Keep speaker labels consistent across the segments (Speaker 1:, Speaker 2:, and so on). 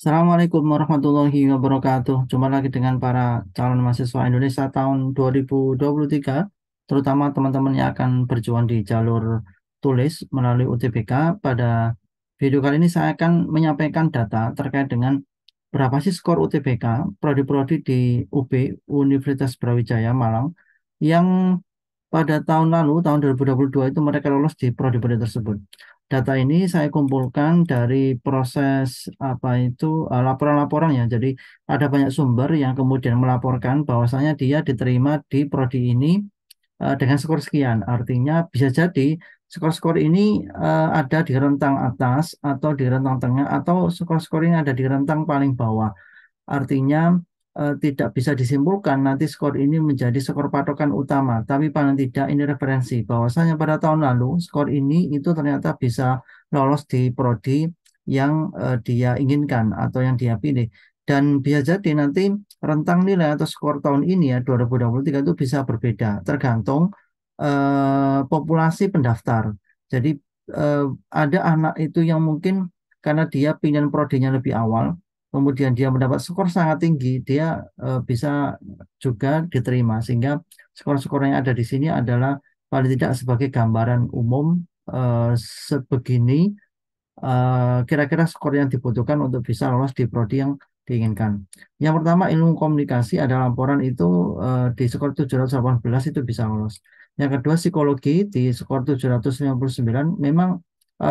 Speaker 1: Assalamualaikum warahmatullahi wabarakatuh. Jumpa lagi dengan para calon mahasiswa Indonesia tahun 2023, terutama teman-teman yang akan berjuang di jalur tulis melalui UTBK. Pada video kali ini saya akan menyampaikan data terkait dengan berapa sih skor UTBK prodi-prodi di UB, Universitas Brawijaya Malang, yang pada tahun lalu, tahun 2022 itu mereka lolos di prodi-prodi tersebut. Data ini saya kumpulkan dari proses apa itu laporan-laporan ya. Jadi ada banyak sumber yang kemudian melaporkan bahwasanya dia diterima di prodi ini dengan skor sekian. Artinya bisa jadi skor-skor ini ada di rentang atas atau di rentang tengah atau skor-skor ini ada di rentang paling bawah. Artinya tidak bisa disimpulkan nanti skor ini menjadi skor patokan utama, tapi paling tidak ini referensi bahwasanya pada tahun lalu skor ini itu ternyata bisa lolos di prodi yang dia inginkan atau yang dia pilih. Dan bisa jadi nanti rentang nilai atau skor tahun ini ya 2023 itu bisa berbeda tergantung populasi pendaftar. Jadi eh, ada anak itu yang mungkin karena dia pilihan prodinya lebih awal, kemudian dia mendapat skor sangat tinggi, dia bisa juga diterima. Sehingga skor-skor yang ada di sini adalah paling tidak sebagai gambaran umum eh, sebegini kira-kira skor yang dibutuhkan untuk bisa lolos di prodi yang diinginkan. Yang pertama ilmu komunikasi ada laporan itu di skor 718 itu bisa lolos. Yang kedua psikologi di skor 759 memang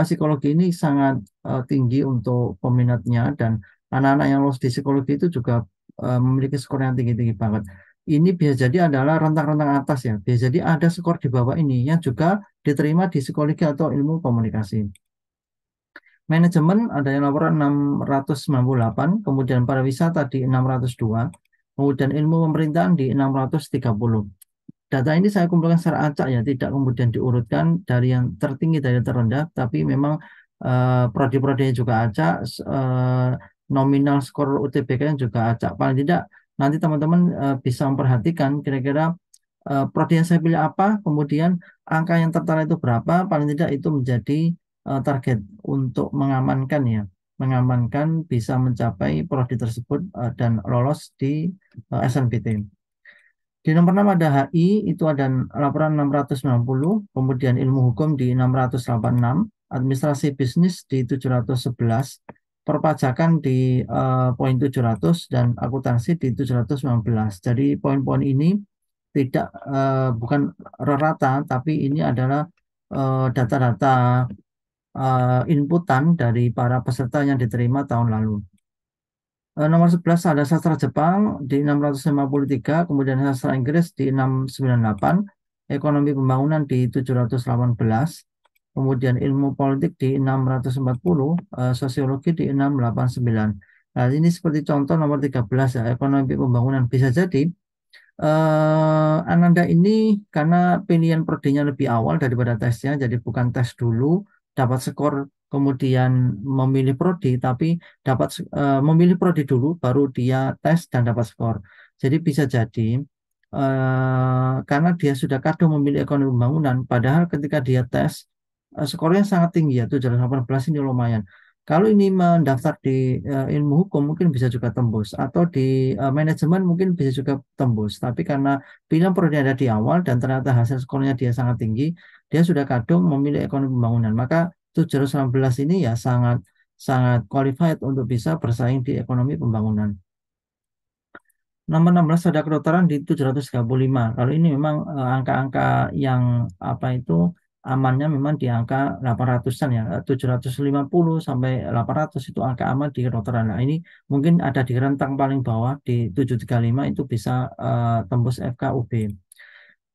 Speaker 1: psikologi ini sangat tinggi untuk peminatnya dan anak-anak yang lolos di psikologi itu juga memiliki skor yang tinggi-tinggi banget. Ini bisa jadi adalah rentang-rentang atas ya. Bisa jadi ada skor di bawah ini yang juga diterima di psikologi atau ilmu komunikasi. Manajemen ada yang laporan 698, kemudian pariwisata di 602, kemudian ilmu pemerintahan di 630. Data ini saya kumpulkan secara acak ya, tidak kemudian diurutkan dari yang tertinggi dari yang terendah, tapi memang prodi-prodinya juga acak, nominal skor UTBK juga acak. Paling tidak nanti teman-teman bisa memperhatikan kira-kira prodi yang saya pilih apa, kemudian angka yang tertera itu berapa, paling tidak itu menjadi target untuk mengamankan ya, mengamankan bisa mencapai prodi tersebut dan lolos di SNBT. Di nomor 6 ada HI, itu ada laporan 690, kemudian ilmu hukum di 686, administrasi bisnis di 711, perpajakan di poin 700, dan akuntansi di 719. Jadi poin-poin ini tidak bukan rata, tapi ini adalah data-data inputan dari para peserta yang diterima tahun lalu. Nomor 11 ada sastra Jepang di 653, kemudian sastra Inggris di 698, ekonomi pembangunan di 718, kemudian ilmu politik di 640, sosiologi di 689. Nah, ini seperti contoh nomor 13 ya, ekonomi pembangunan. Bisa jadi Ananda ini karena pilihan prodinya lebih awal daripada tesnya, jadi bukan tes dulu, dapat skor, kemudian memilih prodi, tapi memilih prodi dulu, baru dia tes dan dapat skor. Jadi bisa jadi karena dia sudah kadung memilih ekonomi pembangunan, padahal ketika dia tes skornya sangat tinggi ya, 718 ini lumayan. Kalau ini mendaftar di ilmu hukum mungkin bisa juga tembus atau di manajemen mungkin bisa juga tembus. Tapi karena pilihan prodi ada di awal dan ternyata hasil skornya dia sangat tinggi, dia sudah kadung memilih ekonomi pembangunan. Maka 719 ini ya sangat sangat qualified untuk bisa bersaing di ekonomi pembangunan. Nomor 16 ada kedokteran di 735. Kalau ini memang angka-angka yang apa itu amannya memang di angka 800-an ya, 750 sampai 800 itu angka aman di kedokteran. Nah, ini mungkin ada di rentang paling bawah di 735 itu bisa tembus FKUB.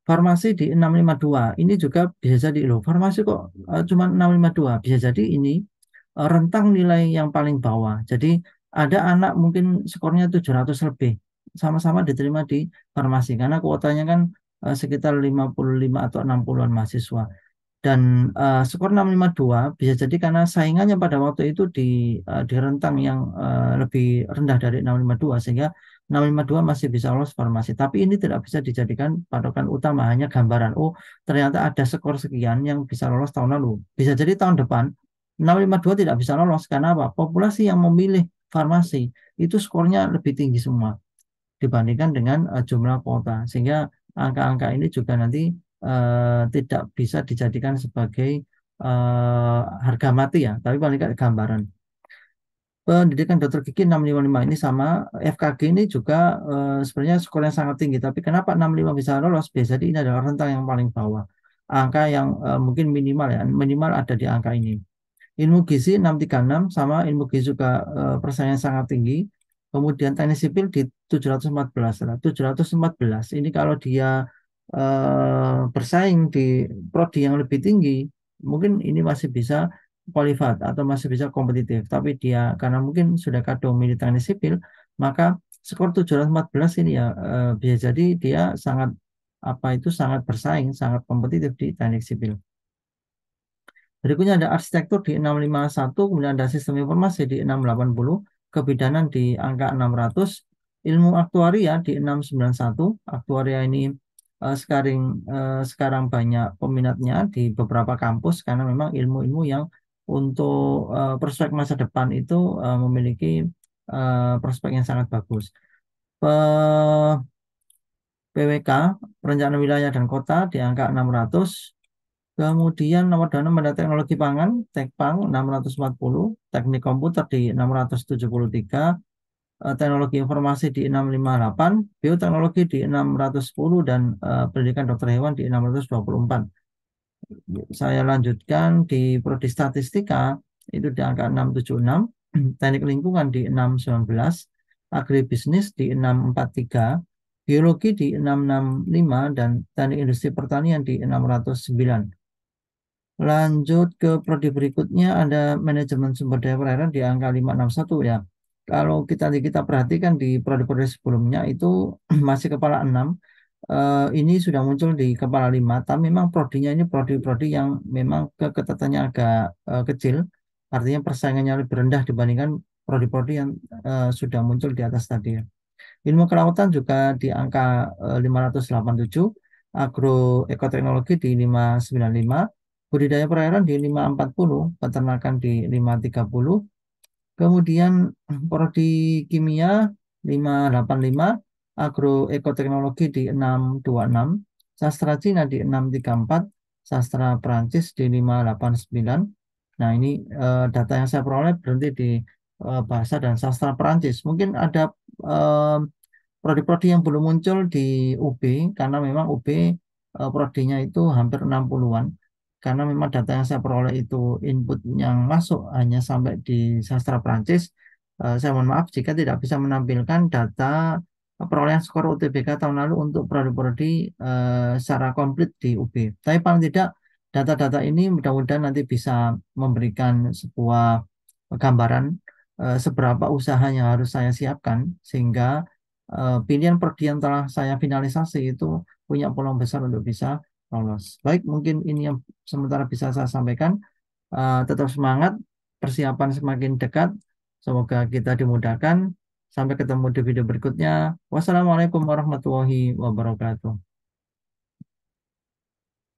Speaker 1: Farmasi di 652. Ini juga bisa jadi loh. Farmasi kok cuma 652. Bisa jadi ini rentang nilai yang paling bawah. Jadi ada anak mungkin skornya 700 lebih. Sama-sama diterima di farmasi. Karena kuotanya kan sekitar 55 atau 60-an mahasiswa. Dan skor 652 bisa jadi karena saingannya pada waktu itu di rentang yang lebih rendah dari 652 sehingga 652 masih bisa lolos farmasi. Tapi ini tidak bisa dijadikan patokan utama, hanya gambaran. Oh, ternyata ada skor sekian yang bisa lolos tahun lalu. Bisa jadi tahun depan 652 tidak bisa lolos karena apa? Populasi yang memilih farmasi itu skornya lebih tinggi semua dibandingkan dengan jumlah kuota. Sehingga angka-angka ini juga nanti tidak bisa dijadikan sebagai harga mati ya, tapi paling nggak gambaran. Pendidikan dokter gigi 655 ini sama FKG ini juga sebenarnya skornya sangat tinggi. Tapi kenapa 65 bisa lolos? Biasanya ini adalah rentang yang paling bawah. Angka yang mungkin minimal ya, minimal ada di angka ini. Ilmu gizi 636 sama ilmu gizi juga persaingan sangat tinggi. Kemudian teknik sipil di 714. Nah, 714 ini kalau dia bersaing di prodi yang lebih tinggi, mungkin ini masih bisa qualified atau masih bisa kompetitif. Tapi dia karena mungkin sudah kadung milih teknik sipil, maka skor 714 ini ya bisa jadi dia sangat apa itu sangat bersaing, sangat kompetitif di teknik sipil. Berikutnya ada arsitektur di 651, kemudian ada sistem informasi di 680, kebidanan di angka 600, ilmu aktuaria di 691. Aktuaria ini sekarang banyak peminatnya di beberapa kampus karena memang ilmu-ilmu yang untuk prospek masa depan itu memiliki prospek yang sangat bagus. PWK, perencanaan wilayah dan kota di angka 600. Kemudian nomor 26 ada teknologi pangan, Tekpang 640, teknik komputer di 673, teknologi informasi di 658, bioteknologi di 610, dan pendidikan dokter hewan di 624. Saya lanjutkan di prodi statistika, itu di angka 676, teknik lingkungan di 619, agribisnis di 643, biologi di 665, dan teknik industri pertanian di 609. Lanjut ke prodi berikutnya ada manajemen sumber daya perairan di angka 561 ya. Kalau kita perhatikan di prodi-prodi sebelumnya itu masih kepala 6. Ini sudah muncul di kepala 5, tapi memang prodinya ini prodi-prodi yang memang keketatannya agak kecil. Artinya persaingannya lebih rendah dibandingkan prodi-prodi yang sudah muncul di atas tadi ya. Ilmu kelautan juga di angka 587, agroekoteknologi di 595, budidaya perairan di 540, peternakan di 530, kemudian prodi kimia 585, agroekoteknologi di 626, sastra Cina di 634, sastra Perancis di 589. Nah, ini data yang saya peroleh berhenti di bahasa dan sastra Perancis. Mungkin ada eh, prodi-prodi yang belum muncul di UB karena memang UB prodinya itu hampir 60-an. Karena memang data yang saya peroleh itu input yang masuk hanya sampai di sastra Prancis. Saya mohon maaf jika tidak bisa menampilkan data perolehan skor UTBK tahun lalu untuk prodi-prodi secara komplit di UB. Tapi paling tidak data-data ini mudah-mudahan nanti bisa memberikan sebuah gambaran seberapa usaha yang harus saya siapkan sehingga pilihan prodi yang telah saya finalisasi itu punya peluang besar untuk bisa lolos. Baik, mungkin ini yang sementara bisa saya sampaikan. Tetap semangat, persiapan semakin dekat. Semoga kita dimudahkan. Sampai ketemu di video berikutnya. Wassalamualaikum warahmatullahi wabarakatuh.